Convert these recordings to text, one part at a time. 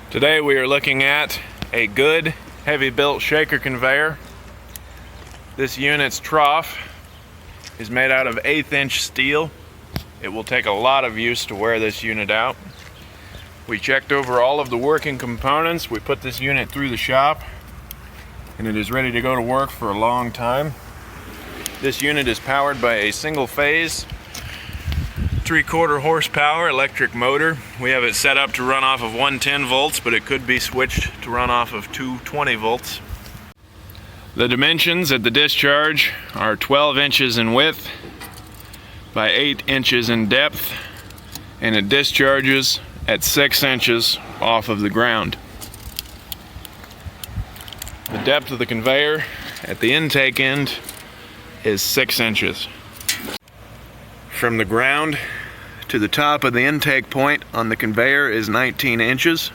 Today we are looking at a good heavy built shaker conveyor. This unit's trough is made out of 1/8 inch steel. It will take a lot of use to wear this unit out. We checked over all of the working components. We put this unit through the shop and it is ready to go to work for a long time. This unit is powered by a single phase 3/4 horsepower electric motor. We have it set up to run off of 110 volts, but it could be switched to run off of 220 volts. The dimensions at the discharge are 12 inches in width by 8 inches in depth, and it discharges at 6 inches off of the ground. The depth of the conveyor at the intake end is 6 inches. From the ground to the top of the intake point on the conveyor is 19 inches.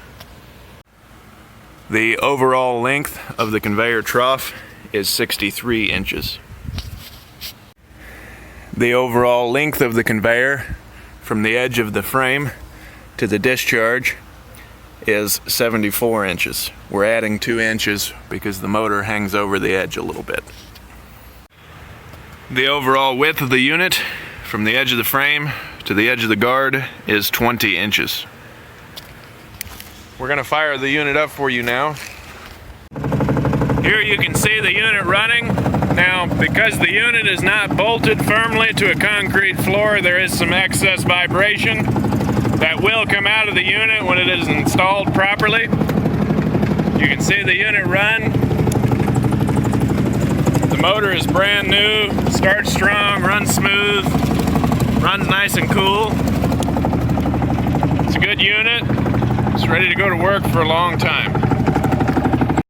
The overall length of the conveyor trough is 63 inches. The overall length of the conveyor from the edge of the frame to the discharge is 74 inches. We're adding 2 inches because the motor hangs over the edge a little bit. The overall width of the unit from the edge of the frame to the edge of the guard is 20 inches. We're going to fire the unit up for you now. Here you can see the unit running. Now, because the unit is not bolted firmly to a concrete floor, there is some excess vibration that will come out of the unit when it is installed properly. You can see the unit run. The motor is brand new, starts strong, runs smooth, runs nice and cool. It's a good unit. It's ready to go to work for a long time.